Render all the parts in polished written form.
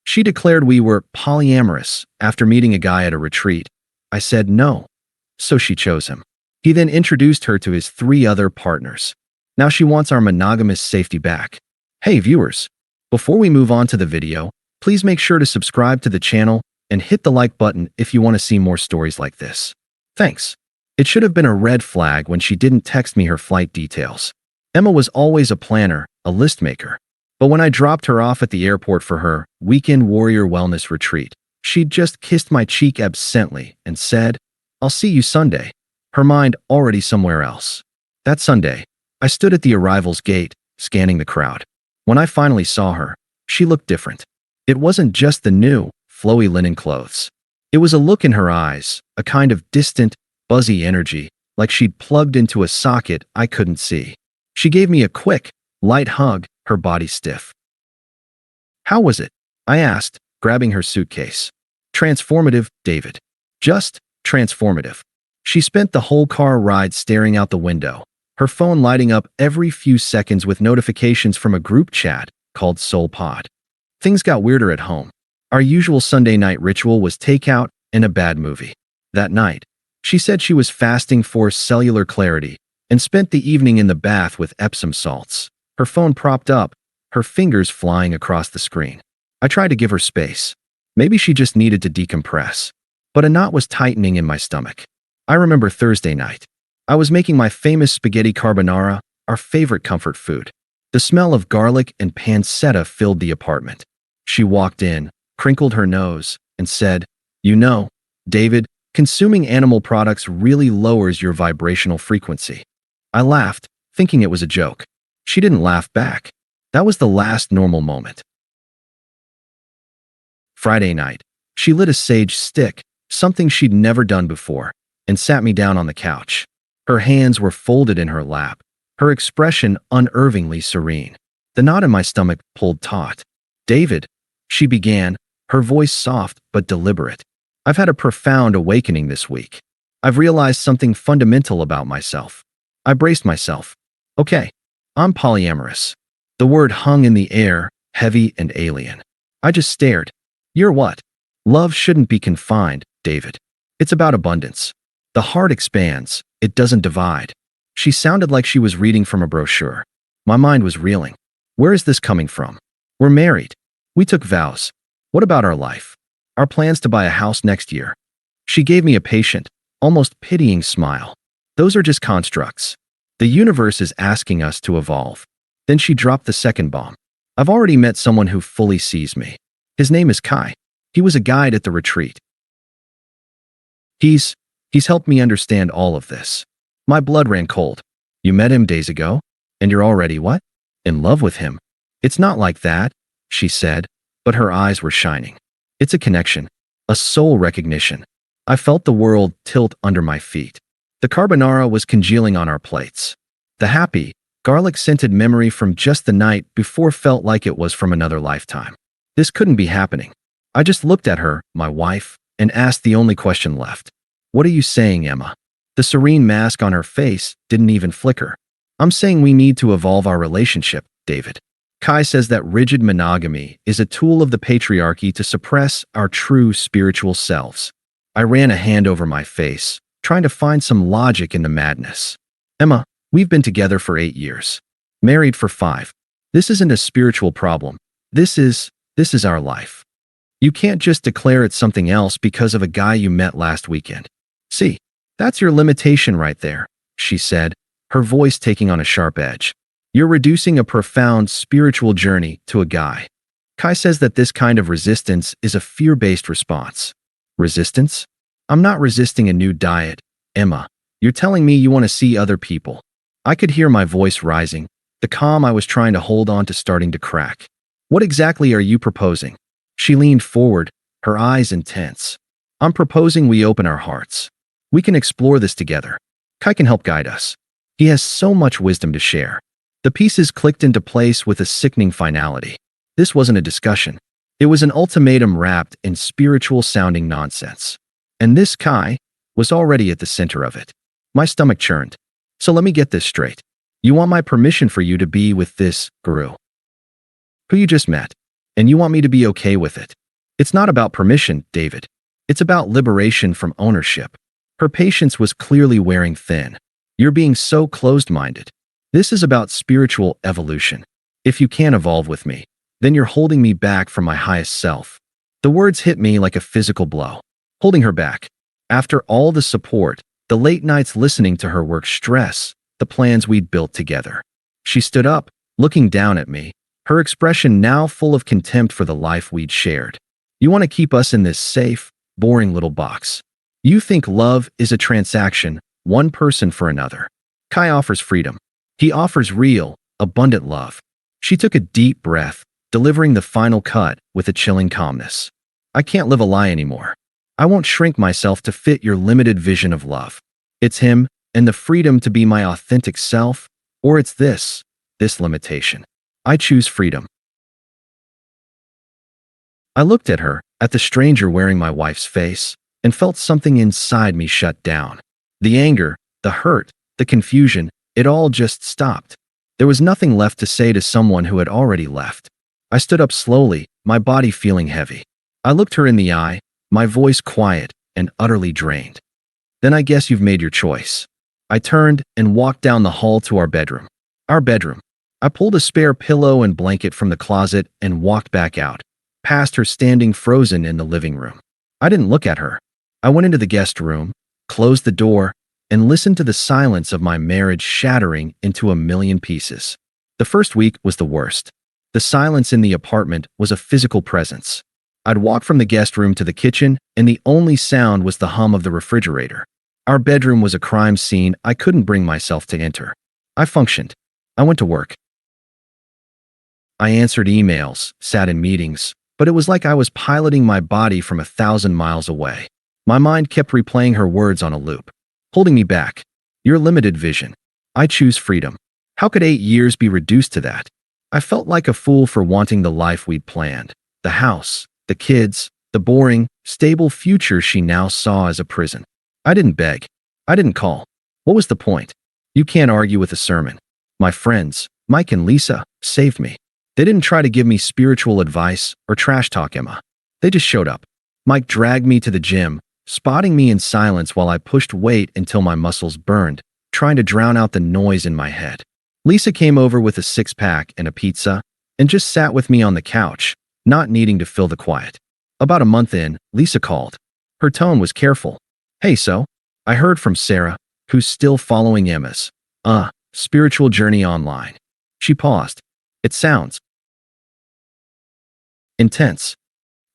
She declared we were polyamorous after meeting a guy at a retreat. I said no, so she chose him. He then introduced her to his 3 other partners. Now she wants our monogamous safety back. Hey viewers, before we move on to the video, please make sure to subscribe to the channel and hit the like button if you want to see more stories like this. Thanks. It should have been a red flag when she didn't text me her flight details. Emma was always a planner, a list maker. But when I dropped her off at the airport for her weekend warrior wellness retreat, she'd just kissed my cheek absently and said, "I'll see you Sunday," her mind already somewhere else. That Sunday, I stood at the arrivals gate, scanning the crowd. When I finally saw her, she looked different. It wasn't just the new, flowy linen clothes. It was a look in her eyes, a kind of distant, buzzy energy, like she'd plugged into a socket I couldn't see. She gave me a quick, light hug, her body stiff. "How was it?" I asked, grabbing her suitcase. "Transformative, David. Just transformative." She spent the whole car ride staring out the window, her phone lighting up every few seconds with notifications from a group chat called Soul Pod. Things got weirder at home. Our usual Sunday night ritual was takeout and a bad movie. That night, she said she was fasting for cellular clarity and spent the evening in the bath with Epsom salts, her phone propped up, her fingers flying across the screen. I tried to give her space. Maybe she just needed to decompress. But a knot was tightening in my stomach. I remember Thursday night. I was making my famous spaghetti carbonara, our favorite comfort food. The smell of garlic and pancetta filled the apartment. She walked in, crinkled her nose, and said, "You know, David, consuming animal products really lowers your vibrational frequency." I laughed, thinking it was a joke. She didn't laugh back. That was the last normal moment. Friday night, she lit a sage stick, something she'd never done before, and sat me down on the couch. Her hands were folded in her lap, her expression unervingly serene. The knot in my stomach pulled taut. "David," she began, her voice soft but deliberate. "I've had a profound awakening this week. I've realized something fundamental about myself." I braced myself. "Okay, I'm polyamorous." The word hung in the air, heavy and alien. I just stared. "You're what?" "Love shouldn't be confined, David. It's about abundance. The heart expands, it doesn't divide." She sounded like she was reading from a brochure. My mind was reeling. Where is this coming from? We're married. We took vows. What about our life? Our plans to buy a house next year? She gave me a patient, almost pitying smile. Those are just constructs. The universe is asking us to evolve. Then she dropped the second bomb. "I've already met someone who fully sees me. His name is Qley. He was a guide at the retreat. He's helped me understand all of this." My blood ran cold. "You met him days ago? And you're already what? In love with him?" "It's not like that," she said, but her eyes were shining. "It's a connection, a soul recognition." I felt the world tilt under my feet. The carbonara was congealing on our plates. The happy, garlic-scented memory from just the night before felt like it was from another lifetime. This couldn't be happening. I just looked at her, my wife, and asked the only question left. "What are you saying, Emma?" The serene mask on her face didn't even flicker. "I'm saying we need to evolve our relationship, David. Qley says that rigid monogamy is a tool of the patriarchy to suppress our true spiritual selves." I ran a hand over my face, trying to find some logic in the madness. "Emma, we've been together for 8 years. Married for 5. This isn't a spiritual problem. This is our life. You can't just declare it something else because of a guy you met last weekend. See, that's your limitation right there," she said, her voice taking on a sharp edge. "You're reducing a profound spiritual journey to a guy." Qley says that this kind of resistance is a fear-based response. Resistance? I'm not resisting a new diet, Emma. You're telling me you want to see other people. I could hear my voice rising, the calm I was trying to hold on to starting to crack. "What exactly are you proposing?" She leaned forward, her eyes intense. "I'm proposing we open our hearts. We can explore this together. Qley can help guide us. He has so much wisdom to share." The pieces clicked into place with a sickening finality. This wasn't a discussion. It was an ultimatum wrapped in spiritual-sounding nonsense. And this Qley was already at the center of it. My stomach churned. "So let me get this straight. You want my permission for you to be with this guru who you just met, and you want me to be okay with it?" It's not about permission, David. It's about liberation from ownership. Her patience was clearly wearing thin. You're being so closed-minded. This is about spiritual evolution. If you can't evolve with me, then you're holding me back from my highest self. The words hit me like a physical blow. Holding her back. After all the support, the late nights listening to her work stress, the plans we'd built together. She stood up, looking down at me, her expression now full of contempt for the life we'd shared. You want to keep us in this safe, boring little box. You think love is a transaction, one person for another. Kai offers freedom. He offers real, abundant love. She took a deep breath, delivering the final cut with a chilling calmness. I can't live a lie anymore. I won't shrink myself to fit your limited vision of love. It's him and the freedom to be my authentic self, or it's this limitation. I choose freedom. I looked at her, at the stranger wearing my wife's face, and felt something inside me shut down. The anger, the hurt, the confusion, it all just stopped. There was nothing left to say to someone who had already left. I stood up slowly, my body feeling heavy. I looked her in the eye, my voice quiet and utterly drained. Then I guess you've made your choice. I turned and walked down the hall to our bedroom. Our bedroom. I pulled a spare pillow and blanket from the closet and walked back out, past her standing frozen in the living room. I didn't look at her. I went into the guest room, closed the door, and listened to the silence of my marriage shattering into a million pieces. The first week was the worst. The silence in the apartment was a physical presence. I'd walk from the guest room to the kitchen, and the only sound was the hum of the refrigerator. Our bedroom was a crime scene I couldn't bring myself to enter. I functioned. I went to work. I answered emails, sat in meetings, but it was like I was piloting my body from 1,000 miles away. My mind kept replaying her words on a loop. Holding me back. Your limited vision. I choose freedom. How could 8 years be reduced to that? I felt like a fool for wanting the life we'd planned. The house, the kids, the boring, stable future she now saw as a prison. I didn't beg. I didn't call. What was the point? You can't argue with a sermon. My friends, Mike and Lisa, saved me. They didn't try to give me spiritual advice or trash talk Emma. They just showed up. Mike dragged me to the gym, spotting me in silence while I pushed weight until my muscles burned, trying to drown out the noise in my head. Lisa came over with a six-pack and a pizza and just sat with me on the couch, not needing to fill the quiet. About a month in, Lisa called. Her tone was careful. Hey, so? I heard from Sarah, who's still following Emma's spiritual journey online. She paused. It sounds intense.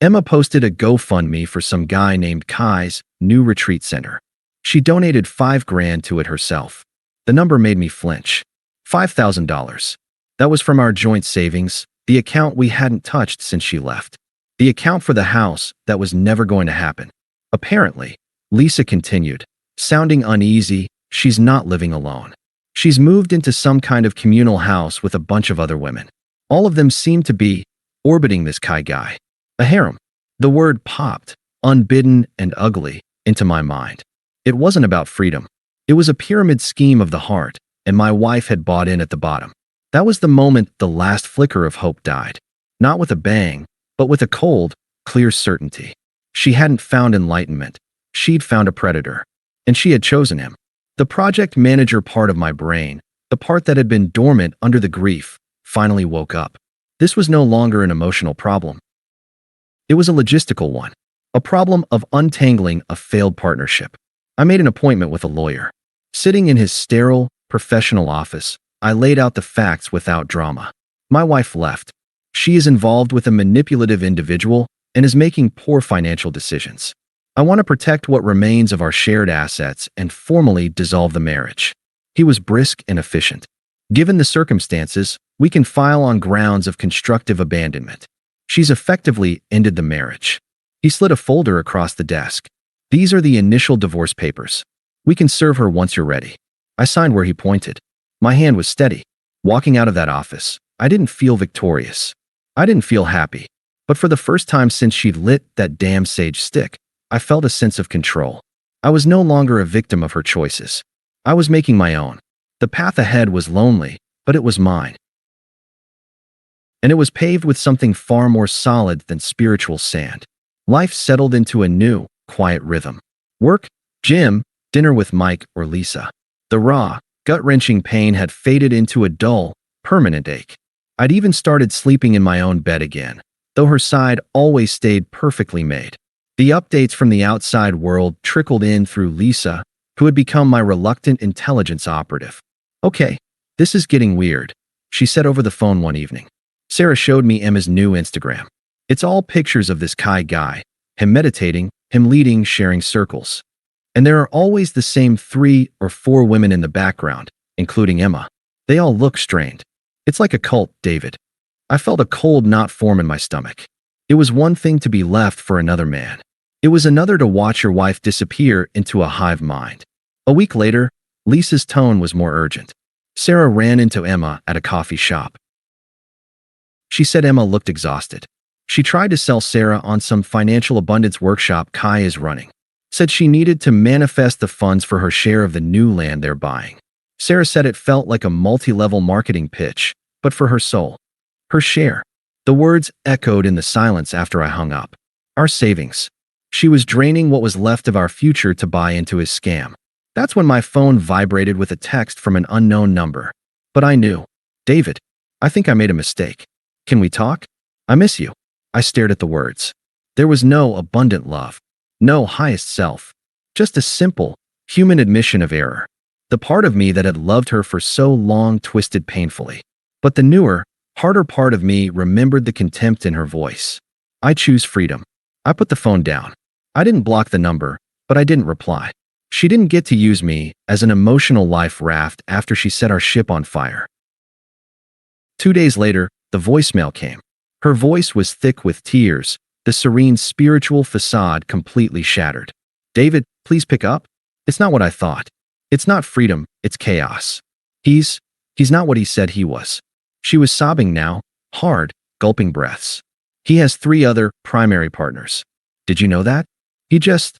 Emma posted a GoFundMe for some guy named Kai's new retreat center. She donated $5,000 to it herself. The number made me flinch. $5,000. That was from our joint savings, the account we hadn't touched since she left. The account for the house that was never going to happen. Apparently, Lisa continued, sounding uneasy, she's not living alone. She's moved into some kind of communal house with a bunch of other women. All of them seem to be orbiting this Kai guy. A harem. The word popped, unbidden and ugly, into my mind. It wasn't about freedom. It was a pyramid scheme of the heart, and my wife had bought in at the bottom. That was the moment the last flicker of hope died. Not with a bang, but with a cold, clear certainty. She hadn't found enlightenment. She'd found a predator. And she had chosen him. The project manager part of my brain, the part that had been dormant under the grief, finally woke up. This was no longer an emotional problem. It was a logistical one. A problem of untangling a failed partnership. I made an appointment with a lawyer. Sitting in his sterile, professional office, I laid out the facts without drama. My wife left. She is involved with a manipulative individual and is making poor financial decisions. I want to protect what remains of our shared assets and formally dissolve the marriage. He was brisk and efficient. Given the circumstances, we can file on grounds of constructive abandonment. She's effectively ended the marriage. He slid a folder across the desk. These are the initial divorce papers. We can serve her once you're ready. I signed where he pointed. My hand was steady. Walking out of that office, I didn't feel victorious. I didn't feel happy. But for the first time since she'd lit that damn sage stick, I felt a sense of control. I was no longer a victim of her choices. I was making my own. The path ahead was lonely, but it was mine. And it was paved with something far more solid than spiritual sand. Life settled into a new, quiet rhythm. Work, gym, dinner with Mike or Lisa. The raw, gut-wrenching pain had faded into a dull, permanent ache. I'd even started sleeping in my own bed again, though her side always stayed perfectly made. The updates from the outside world trickled in through Lisa, who had become my reluctant intelligence operative. "Okay, this is getting weird," she said over the phone one evening. Sarah showed me Emma's new Instagram. It's all pictures of this Kai guy, him meditating, him leading, sharing circles. And there are always the same 3 or 4 women in the background, including Emma. They all look strained. It's like a cult, David. I felt a cold knot form in my stomach. It was one thing to be left for another man. It was another to watch your wife disappear into a hive mind. A week later, Lisa's tone was more urgent. Sarah ran into Emma at a coffee shop. She said Emma looked exhausted. She tried to sell Sarah on some financial abundance workshop Kai is running. Said she needed to manifest the funds for her share of the new land they're buying. Sarah said it felt like a multi-level marketing pitch, but for her soul. Her share. The words echoed in the silence after I hung up. Our savings. She was draining what was left of our future to buy into his scam. That's when my phone vibrated with a text from an unknown number. But I knew. David, I think I made a mistake. Can we talk? I miss you. I stared at the words. There was no abundant love. No highest self. Just a simple, human admission of error. The part of me that had loved her for so long twisted painfully. But the newer, harder part of me remembered the contempt in her voice. I choose freedom. I put the phone down. I didn't block the number, but I didn't reply. She didn't get to use me as an emotional life raft after she set our ship on fire. 2 days later, the voicemail came. Her voice was thick with tears, the serene spiritual facade completely shattered. David, please pick up. It's not what I thought. It's not freedom, it's chaos. He's not what he said he was. She was sobbing now, hard, gulping breaths. He has 3 other primary partners. Did you know that? He just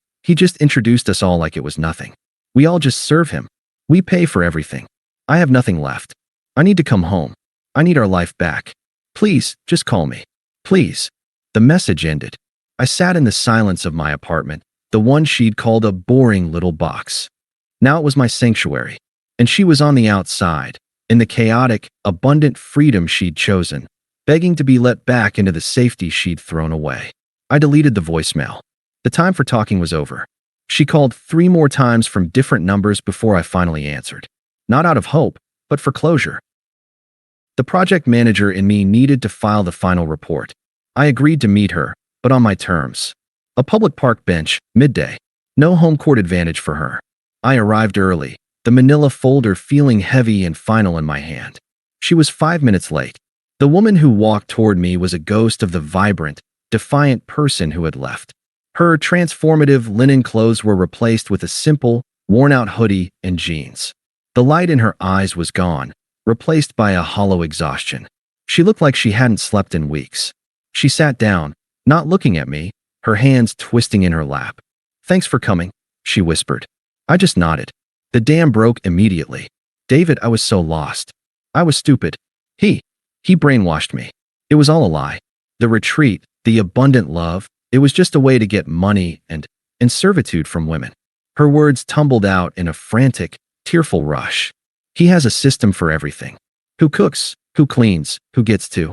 introduced us all like it was nothing. We all just serve him. We pay for everything. I have nothing left. I need to come home. I need our life back. Please, just call me. Please. The message ended. I sat in the silence of my apartment, the one she'd called a boring little box. Now it was my sanctuary, and she was on the outside, in the chaotic, abundant freedom she'd chosen, begging to be let back into the safety she'd thrown away. I deleted the voicemail. The time for talking was over. She called 3 more times from different numbers before I finally answered. Not out of hope, but for closure. The project manager in me needed to file the final report. I agreed to meet her, but on my terms. A public park bench, midday. No home court advantage for her. I arrived early, the manila folder feeling heavy and final in my hand. She was 5 minutes late. The woman who walked toward me was a ghost of the vibrant, defiant person who had left. Her transformative linen clothes were replaced with a simple, worn-out hoodie and jeans. The light in her eyes was gone, replaced by a hollow exhaustion. She looked like she hadn't slept in weeks. She sat down, not looking at me, her hands twisting in her lap. "Thanks for coming," she whispered. I just nodded. The dam broke immediately. David, I was so lost. I was stupid. He brainwashed me. It was all a lie. The retreat, the abundant love, it was just a way to get money and servitude from women. Her words tumbled out in a frantic, tearful rush. He has a system for everything. Who cooks, who cleans, who gets to,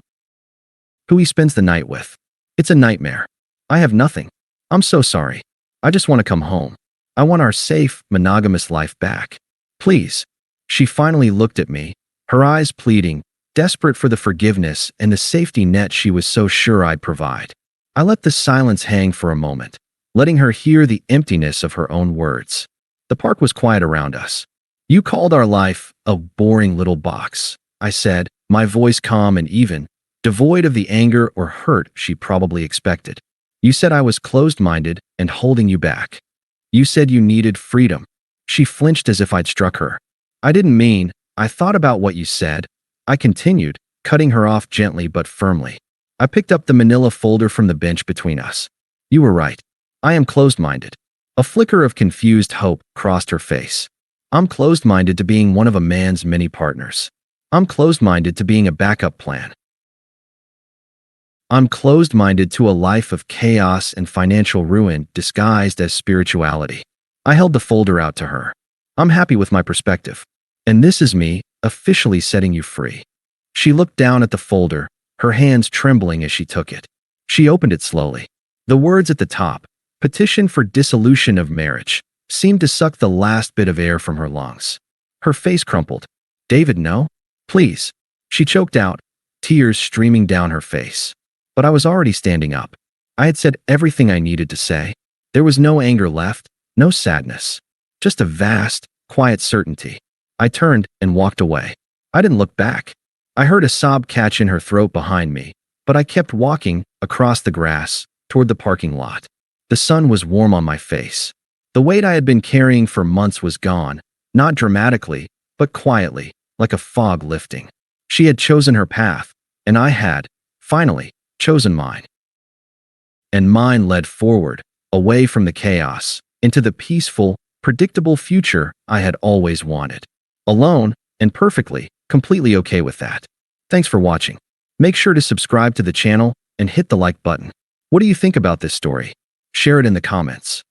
who he spends the night with. It's a nightmare. I have nothing. I'm so sorry. I just want to come home. I want our safe, monogamous life back. Please. She finally looked at me, her eyes pleading, desperate for the forgiveness and the safety net she was so sure I'd provide. I let the silence hang for a moment, letting her hear the emptiness of her own words. The park was quiet around us. "You called our life a boring little box," I said, my voice calm and even, devoid of the anger or hurt she probably expected. "You said I was closed-minded and holding you back. You said you needed freedom." She flinched as if I'd struck her. "I didn't mean, I thought about what you said," I continued, cutting her off gently but firmly. I picked up the manila folder from the bench between us. "You were right. I am closed-minded." A flicker of confused hope crossed her face. "I'm closed-minded to being one of a man's many partners. I'm closed-minded to being a backup plan." I'm closed-minded to a life of chaos and financial ruin disguised as spirituality. I held the folder out to her. I'm happy with my perspective. And this is me, officially setting you free. She looked down at the folder, her hands trembling as she took it. She opened it slowly. The words at the top, "Petition for dissolution of marriage," seemed to suck the last bit of air from her lungs. Her face crumpled. "David, no. Please." She choked out, tears streaming down her face. But I was already standing up. I had said everything I needed to say. There was no anger left, no sadness. Just a vast, quiet certainty. I turned and walked away. I didn't look back. I heard a sob catch in her throat behind me, but I kept walking across the grass toward the parking lot. The sun was warm on my face. The weight I had been carrying for months was gone, not dramatically, but quietly, like a fog lifting. She had chosen her path, and I had, finally, chosen mine. And mine led forward, away from the chaos, into the peaceful, predictable future I had always wanted. Alone, and perfectly, completely okay with that. Thanks for watching. Make sure to subscribe to the channel and hit the like button. What do you think about this story? Share it in the comments.